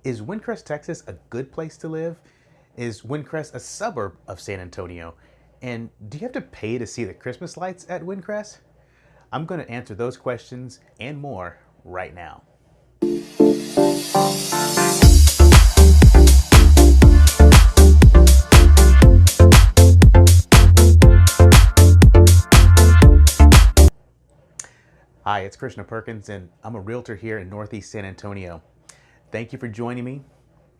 Is Windcrest, Texas a good place to live? Is Windcrest a suburb of San Antonio? And do you have to pay to see the Christmas lights at Windcrest? I'm going to answer those questions and more right now. Hi, it's Krishna Perkins, and I'm a realtor here in Northeast San Antonio. Thank you for joining me.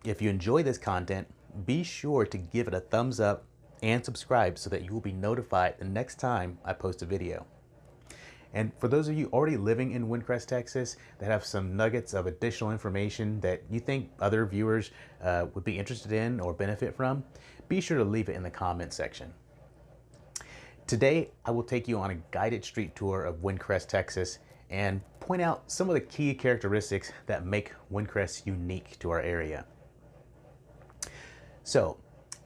If you enjoy this content, be sure to give it a thumbs up and subscribe so that you will be notified the next time I post a video. And for those of you already living in Windcrest, Texas, that have some nuggets of additional information that you think other viewers would be interested in or benefit from, be sure to leave it in the comment section. Today, I will take you on a guided street tour of Windcrest, Texas, and point out some of the key characteristics that make Windcrest unique to our area. So,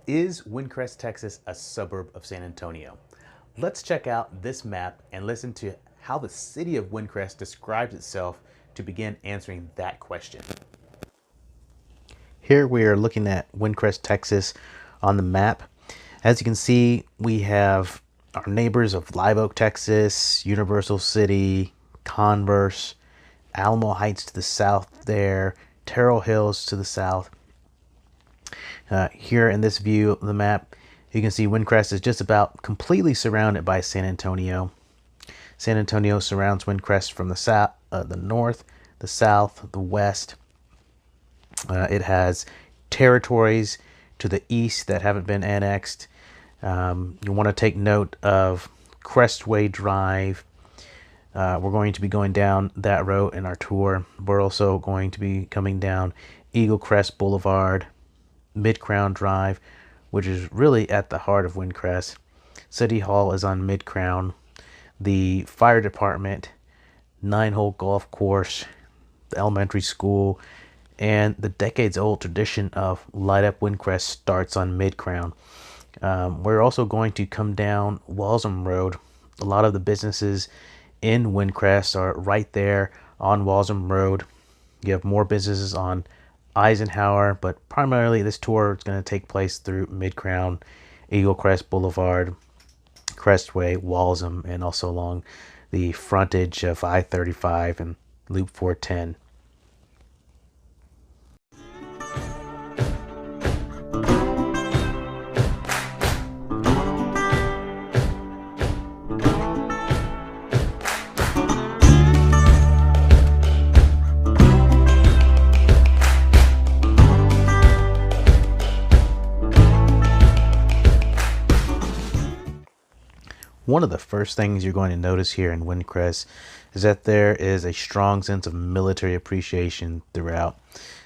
is Windcrest, Texas a suburb of San Antonio? Let's check out this map and listen to how the city of Windcrest describes itself to begin answering that question. Here we are looking at Windcrest, Texas on the map. As you can see, we have our neighbors of Live Oak, Texas, Universal City, Converse, Alamo Heights to the south there, Terrell Hills to the south. Here in this view of the map, you can see Windcrest is just about completely surrounded by San Antonio. San Antonio surrounds Windcrest from the south, the north, the south, the west. It has territories to the east that haven't been annexed. You want to take note of Crestway Drive. We're going to be going down that road in our tour. We're also going to be coming down Eagle Crest Boulevard, Midcrown Drive, which is really at the heart of Windcrest. City Hall is on Midcrown. The fire department, 9-hole golf course, the elementary school, and the decades-old tradition of Light Up Windcrest starts on Midcrown. We're also going to come down Walzem Road. A lot of the businesses in Windcrest are right there on Walzem Road. You have more businesses on Eisenhower, but primarily this tour is going to take place through Midcrown, Eagle Crest Boulevard, Crestway, Walzem, and also along the frontage of I-35 and Loop 410. One of the first things you're going to notice here in Windcrest is that there is a strong sense of military appreciation throughout.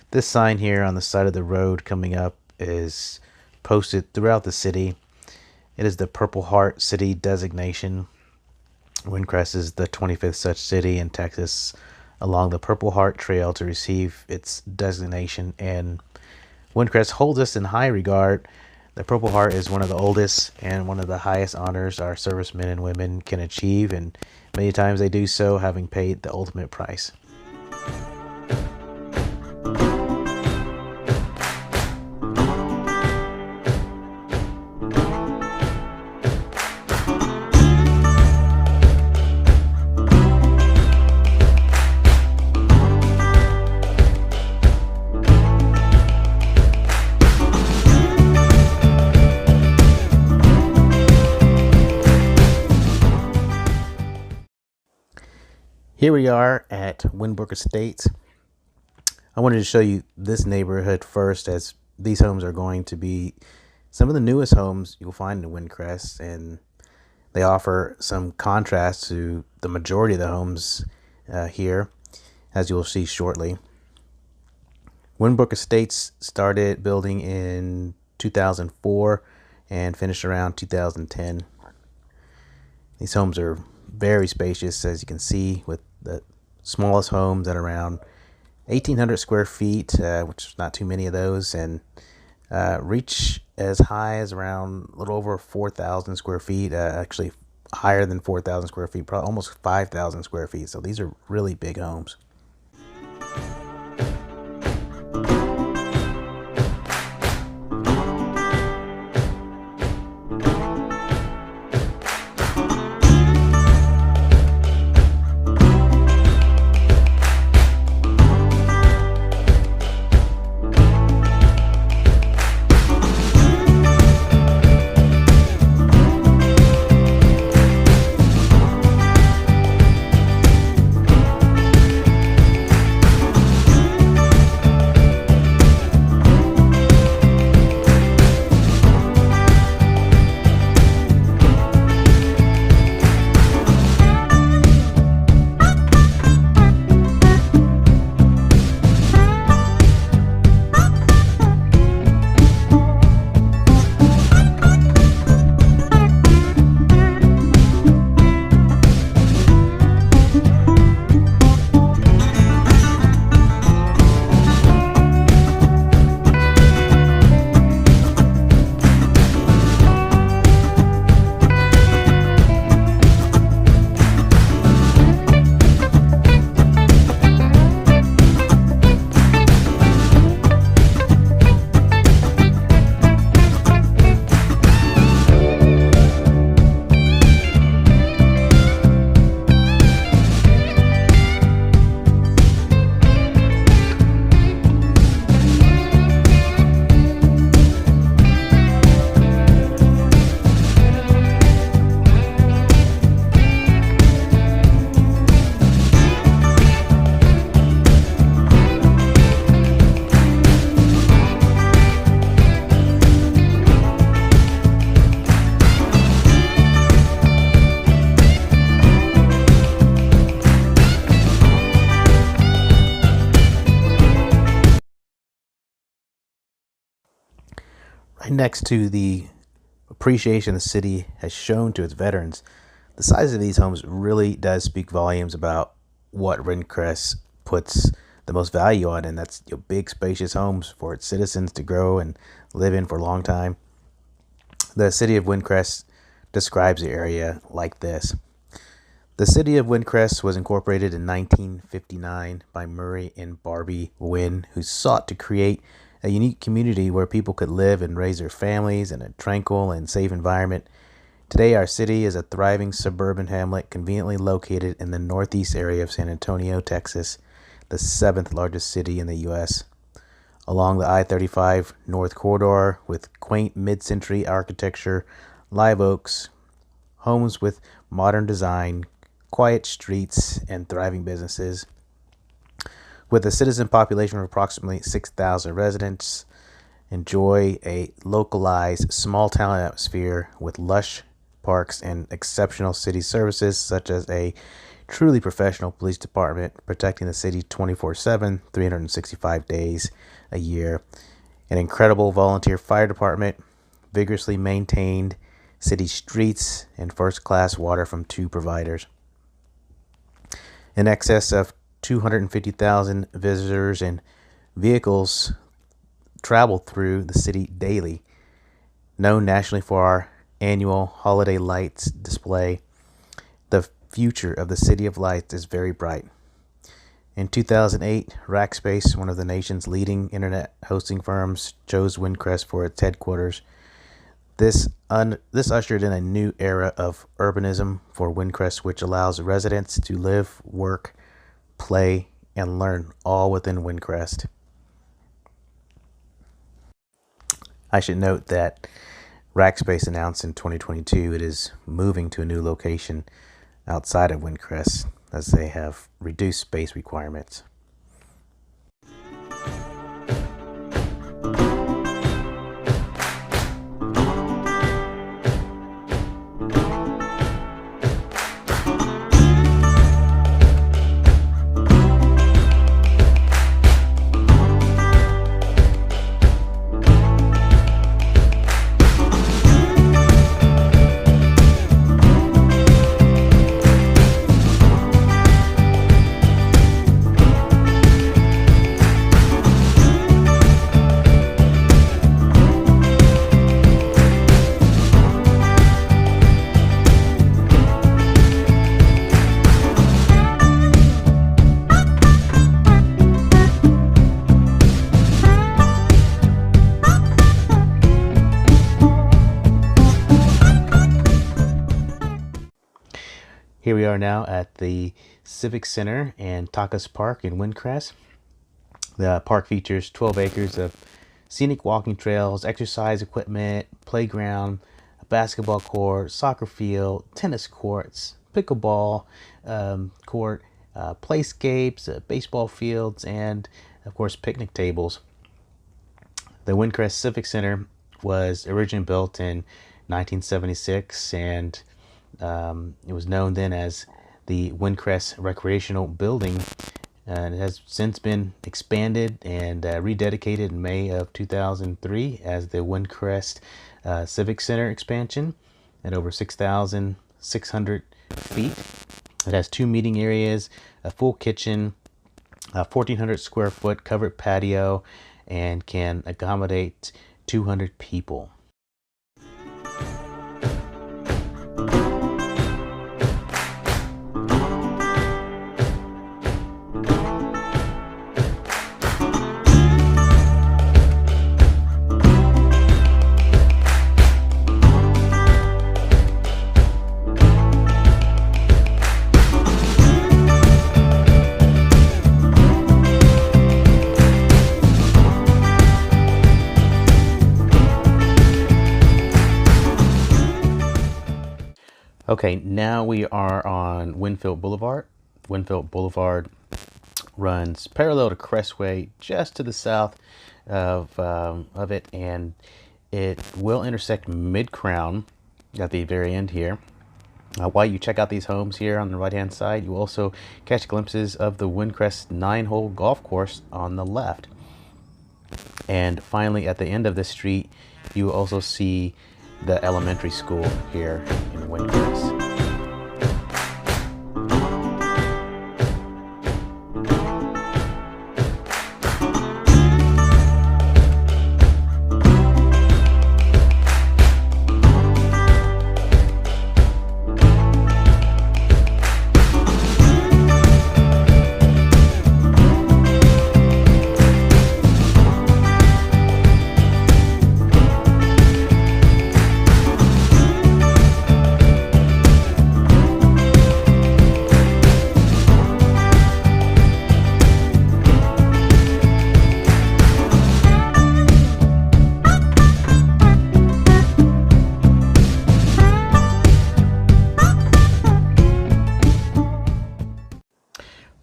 This sign here on the side of the road coming up is posted throughout the city. It is the Purple Heart City designation. Windcrest is the 25th such city in Texas along the Purple Heart Trail to receive its designation, and Windcrest holds us in high regard. The Purple Heart is one of the oldest and one of the highest honors our servicemen and women can achieve, and many times they do so having paid the ultimate price. Here we are at Winnbrook Estates. I wanted to show you this neighborhood first, as these homes are going to be some of the newest homes you'll find in Windcrest, and they offer some contrast to the majority of the homes here, as you'll see shortly. Winnbrook Estates started building in 2004 and finished around 2010. These homes are very spacious, as you can see, with the smallest homes at around 1,800 square feet, which is not too many of those, and reach as high as around a little over 4,000 square feet, actually higher than 4,000 square feet, probably almost 5,000 square feet. So these are really big homes. Right next to the appreciation the city has shown to its veterans, the size of these homes really does speak volumes about what Windcrest puts the most value on, and that's big, spacious homes for its citizens to grow and live in for a long time. The city of Windcrest describes the area like this. The city of Windcrest was incorporated in 1959 by Murray and Barbie Wynn, who sought to create a unique community where people could live and raise their families in a tranquil and safe environment. Today, our city is a thriving suburban hamlet conveniently located in the northeast area of San Antonio, Texas, the 7th largest city in the U.S. Along the I-35 North Corridor with quaint mid-century architecture, live oaks, homes with modern design, quiet streets, and thriving businesses. With a citizen population of approximately 6,000 residents, enjoy a localized small town atmosphere with lush parks and exceptional city services such as a truly professional police department protecting the city 24/7, 365 days a year, an incredible volunteer fire department, vigorously maintained city streets, and first-class water from 2 providers. In excess of 250,000 visitors and vehicles travel through the city daily. Known nationally for our annual holiday lights display, the future of the City of Lights is very bright. In 2008, Rackspace, one of the nation's leading internet hosting firms, chose Windcrest for its headquarters. This ushered in a new era of urbanism for Windcrest, which allows residents to live, work, play, and learn all within Windcrest. I should note that Rackspace announced in 2022 it is moving to a new location outside of Windcrest as they have reduced space requirements. Here we are now at the Civic Center and Takas Park in Windcrest. The park features 12 acres of scenic walking trails, exercise equipment, playground, a basketball court, soccer field, tennis courts, pickleball court, playscapes, baseball fields, and of course picnic tables. The Windcrest Civic Center was originally built in 1976 and it was known then as the Windcrest Recreational Building, and it has since been expanded and rededicated in May of 2003 as the Windcrest Civic Center expansion at over 6,600 feet. It has 2 meeting areas, a full kitchen, a 1,400 square foot covered patio, and can accommodate 200 people. Okay, now we are on Winfield Boulevard. Winfield Boulevard runs parallel to Crestway, just to the south of it, and it will intersect Midcrown at the very end here. While you check out these homes here on the right-hand side, you will also catch glimpses of the Windcrest 9-hole golf course on the left. And finally, at the end of this street, you will also see the elementary school here in Windcrest.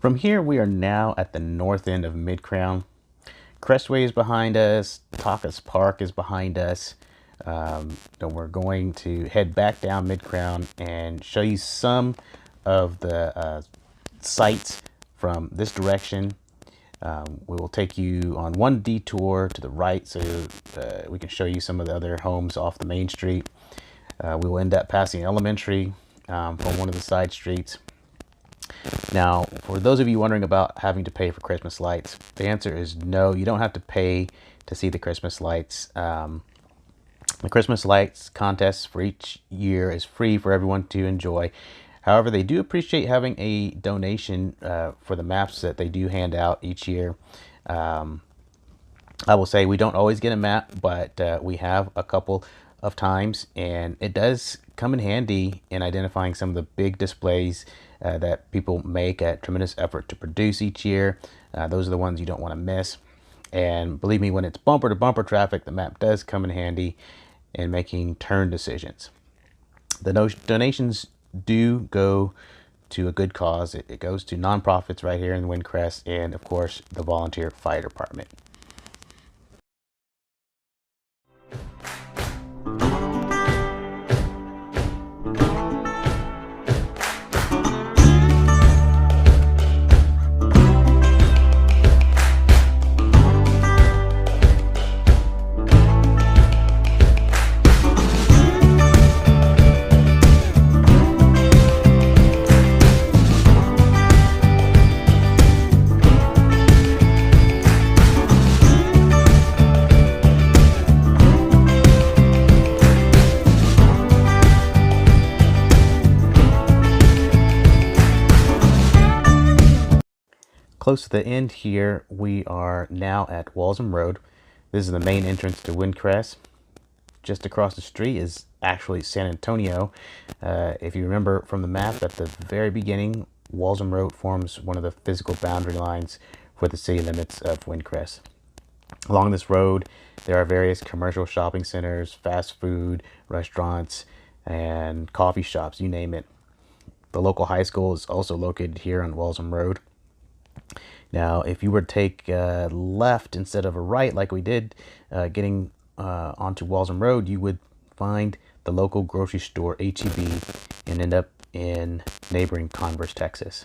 From here, we are now at the north end of Midcrown. Crestway is behind us. Takas Park is behind us. Then we're going to head back down Midcrown and show you some of the sights from this direction. We will take you on one detour to the right so we can show you some of the other homes off the main street. We will end up passing elementary from one of the side streets. Now, for those of you wondering about having to pay for Christmas lights, the answer is no, you don't have to pay to see the Christmas lights. The Christmas lights contest for each year is free for everyone to enjoy. However, they do appreciate having a donation for the maps that they do hand out each year. I will say we don't always get a map, but we have a couple of times, and it does come in handy in identifying some of the big displays that people make a tremendous effort to produce each year. Those are the ones you don't want to miss. And believe me, when it's bumper to bumper traffic, the map does come in handy in making turn decisions. The donations do go to a good cause. It goes to nonprofits right here in Windcrest, and of course the volunteer fire department. Close to the end here, we are now at Walzem Road. This is the main entrance to Windcrest. Just across the street is actually San Antonio. If you remember from the map at the very beginning, Walzem Road forms one of the physical boundary lines for the city limits of Windcrest. Along this road, there are various commercial shopping centers, fast food, restaurants, and coffee shops, you name it. The local high school is also located here on Walzem Road. Now, if you were to take left instead of a right, like we did getting onto Walzem Road, you would find the local grocery store, H-E-B, and end up in neighboring Converse, Texas.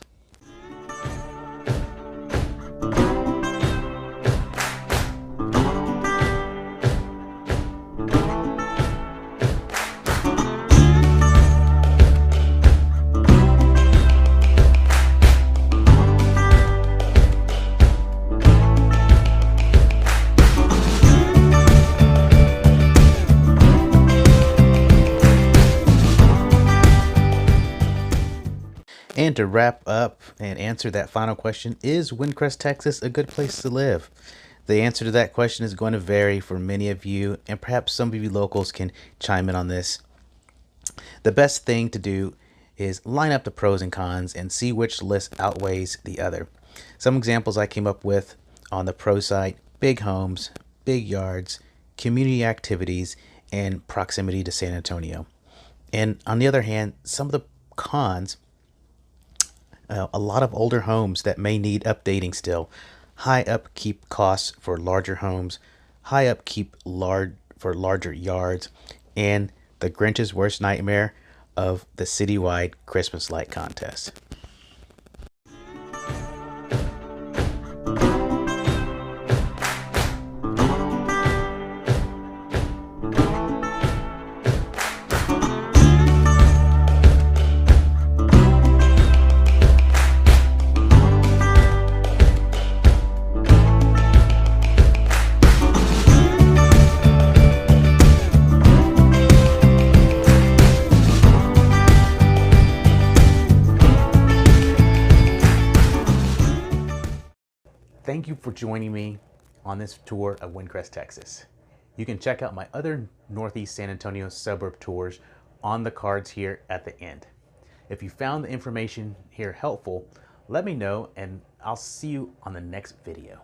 And to wrap up and answer that final question, is Windcrest, Texas a good place to live? The answer to that question is going to vary for many of you, and perhaps some of you locals can chime in on this. The best thing to do is line up the pros and cons and see which list outweighs the other. Some examples I came up with on the pro side: big homes, big yards, community activities, and proximity to San Antonio. And on the other hand, some of the cons: a lot of older homes that may need updating still, high upkeep costs for larger homes, high upkeep for larger yards, and the Grinch's worst nightmare of the citywide Christmas light contest. for joining me on this tour of Windcrest, Texas. You can check out my other Northeast San Antonio suburb tours on the cards here at the end. If you found the information here helpful, let me know and I'll see you on the next video.